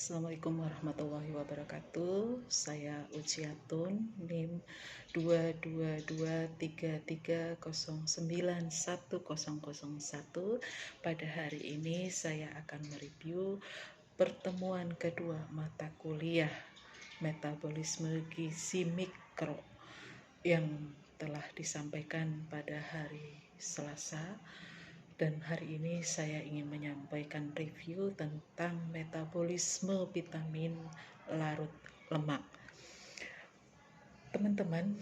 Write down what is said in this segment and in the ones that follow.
Assalamualaikum warahmatullahi wabarakatuh. Saya Uciatun, NIM 22233091001. Pada hari ini saya akan mereview pertemuan kedua mata kuliah metabolisme gizi mikro yang telah disampaikan pada hari Selasa. Dan hari ini saya ingin menyampaikan review tentang metabolisme vitamin larut lemak. Teman-teman,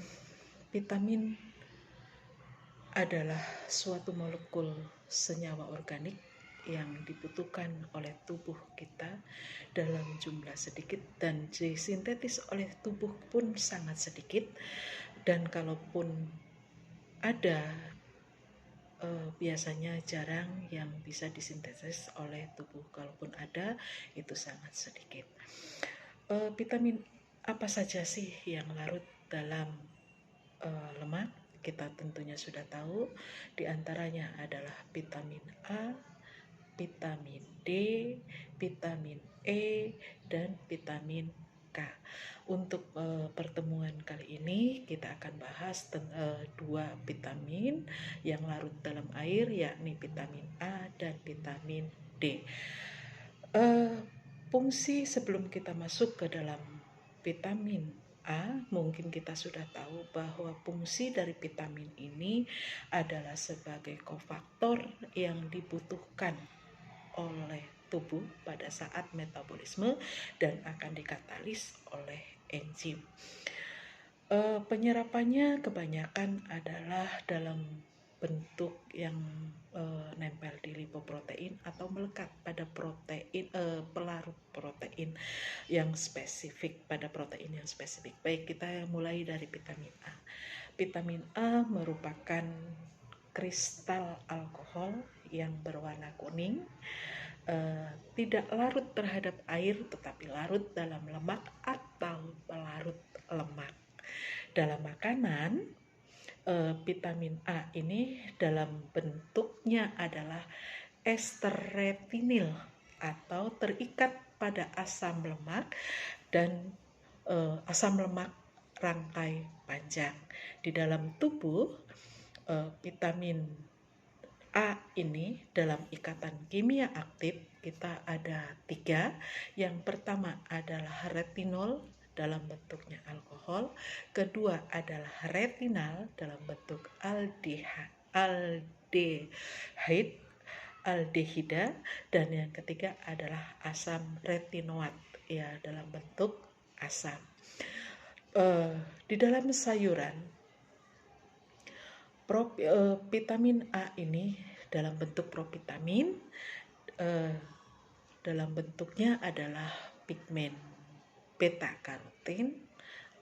vitamin adalah suatu molekul senyawa organik yang dibutuhkan oleh tubuh kita dalam jumlah sedikit dan disintetis oleh tubuh pun sangat sedikit, dan kalaupun ada biasanya jarang yang bisa disintesis oleh tubuh. Kalaupun ada, itu sangat sedikit. Vitamin apa saja sih yang larut dalam lemak? Kita tentunya sudah tahu. Di antaranya adalah vitamin A, vitamin D, vitamin E, dan vitamin K. Untuk pertemuan kali ini kita akan bahas dua vitamin yang larut dalam air, yakni vitamin A dan vitamin D. Fungsi sebelum kita masuk ke dalam vitamin A, mungkin kita sudah tahu bahwa fungsi dari vitamin ini adalah sebagai kofaktor yang dibutuhkan oleh tubuh pada saat metabolisme dan akan dikatalis oleh enzim. Penyerapannya kebanyakan adalah dalam bentuk yang nempel di lipoprotein atau melekat pada protein, pelarut protein yang spesifik, pada protein yang spesifik. Baik, kita mulai dari vitamin A. Vitamin A merupakan kristal alkohol yang berwarna kuning, tidak larut terhadap air tetapi larut dalam lemak atau pelarut lemak. Dalam makanan, vitamin A ini dalam bentuknya adalah ester retinil atau terikat pada asam lemak dan asam lemak rangkai panjang. Di dalam tubuh, vitamin A ini dalam ikatan kimia aktif kita ada 3. Yang pertama adalah retinol dalam bentuknya alkohol, kedua adalah retinal dalam bentuk aldehida, dan yang ketiga adalah asam retinoat ya dalam bentuk asam. Di dalam sayuran, vitamin A ini dalam bentuk provitamin, dalam bentuknya adalah pigmen beta karotin,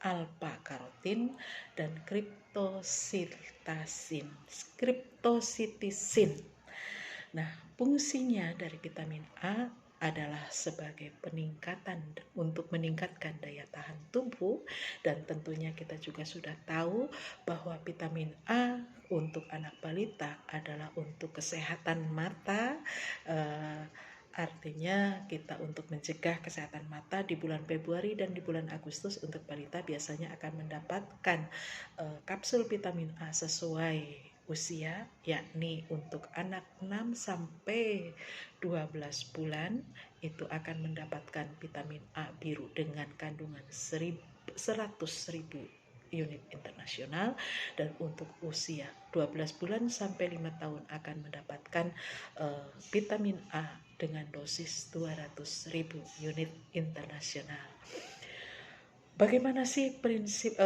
alfa karotin, dan kriptositisin. Nah, fungsinya dari vitamin A adalah sebagai untuk meningkatkan daya tahan tubuh, dan tentunya kita juga sudah tahu bahwa vitamin A untuk anak balita adalah untuk kesehatan mata. Artinya kita untuk mencegah kesehatan mata di bulan Februari dan di bulan Agustus untuk balita biasanya akan mendapatkan kapsul vitamin A sesuai usia, yakni untuk anak 6 sampai 12 bulan itu akan mendapatkan vitamin A biru dengan kandungan 100.000 unit internasional, dan untuk usia 12 bulan sampai 5 tahun akan mendapatkan vitamin A dengan dosis 200.000 unit internasional. Bagaimana sih prinsip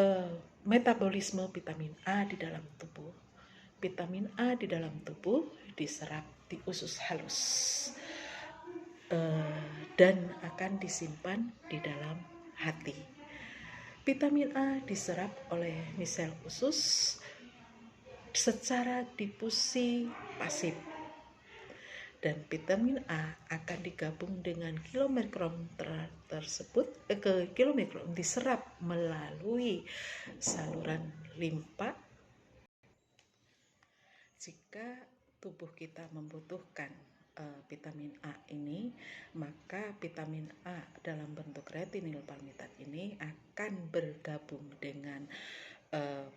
metabolisme vitamin A di dalam tubuh? Vitamin A di dalam tubuh diserap di usus halus dan akan disimpan di dalam hati. Vitamin A diserap oleh misel usus secara difusi pasif, dan vitamin A akan digabung dengan kilomikron tersebut kilomikron diserap melalui saluran limpa jika tubuh kita membutuhkan vitamin A ini, maka vitamin A dalam bentuk retinil palmitat ini akan bergabung dengan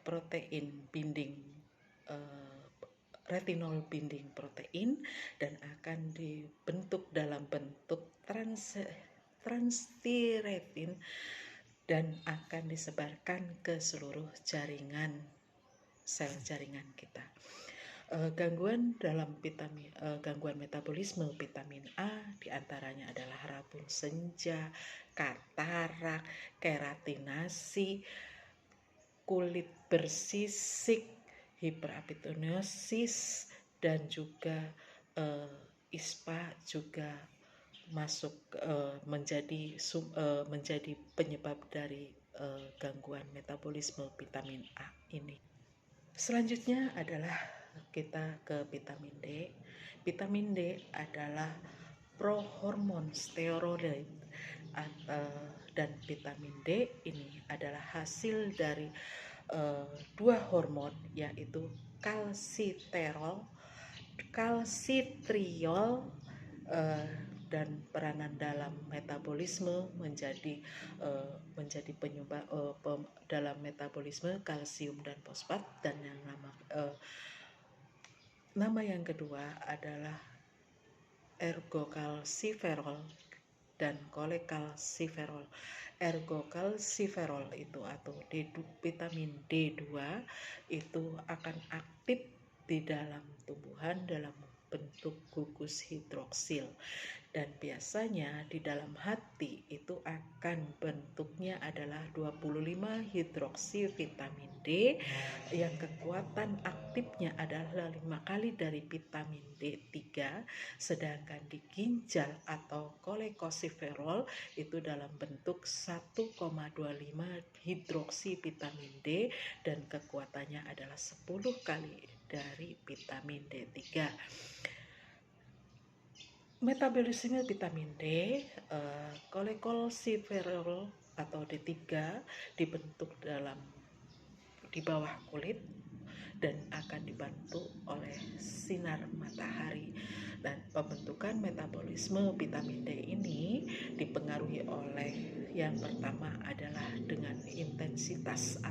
protein binding retinol binding protein dan akan dibentuk dalam bentuk transtiretin dan akan disebarkan ke seluruh jaringan sel jaringan kita. Gangguan metabolisme vitamin A diantaranya adalah rabun senja, katarak, keratinasi, kulit bersisik, hiperapitonosis, dan juga ISPA juga masuk menjadi penyebab dari gangguan metabolisme vitamin A ini. Selanjutnya adalah kita ke vitamin D. Vitamin D adalah prohormon steroid dan vitamin D ini adalah hasil dari dua hormon, yaitu kalsitriol, dan peranan dalam metabolisme menjadi penyumbang dalam metabolisme kalsium dan fosfat. Dan yang nama yang kedua adalah ergokalsiferol dan kolekalsiferol. Ergokalsiferol itu atau vitamin D2 itu akan aktif di dalam tumbuhan dalam bentuk gugus hidroksil, dan biasanya di dalam hati itu akan bentuknya adalah 25 hidroksi vitamin D yang kekuatan aktifnya adalah 5 kali dari vitamin D3, sedangkan di ginjal atau kolekalsiferol itu dalam bentuk 1,25 hidroksi vitamin D dan kekuatannya adalah 10 kali dari vitamin D3. Metabolisme vitamin D, kolekalsiferol atau D3 dibentuk di bawah kulit dan akan dibantu oleh sinar matahari. Dan pembentukan metabolisme vitamin D ini dipengaruhi oleh yang pertama adalah dengan intensitas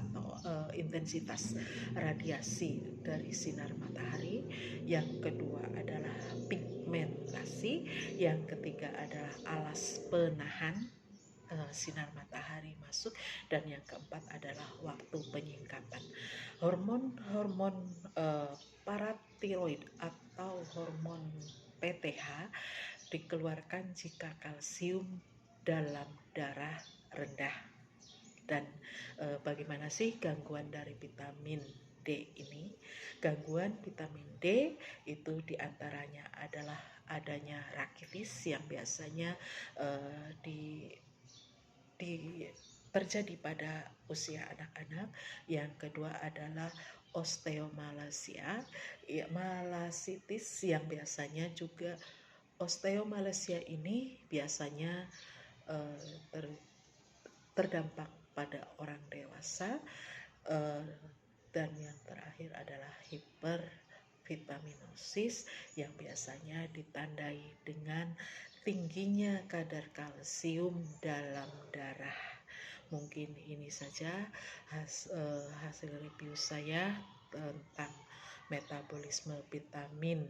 radiasi dari sinar matahari, yang kedua adalah pigmentasi, yang ketiga adalah alas penahan sinar matahari masuk, dan yang keempat adalah waktu penyingkapan. Hormon paratiroid atau hormon PTH dikeluarkan jika kalsium dalam darah rendah. Dan bagaimana sih gangguan dari vitamin D ini? Gangguan vitamin D itu diantaranya adalah adanya rakitis yang biasanya terjadi pada usia anak-anak. Yang kedua adalah osteomalacia, malasitis, yang biasanya juga osteomalacia ini biasanya terdampak pada orang dewasa. Dan yang terakhir adalah hipervitaminosis yang biasanya ditandai dengan tingginya kadar kalsium dalam darah. Mungkin ini saja hasil review saya tentang metabolisme vitamin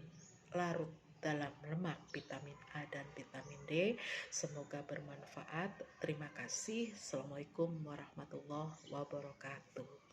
larut dalam lemak, vitamin A dan vitamin D. Semoga bermanfaat. Terima kasih. Assalamualaikum warahmatullahi wabarakatuh.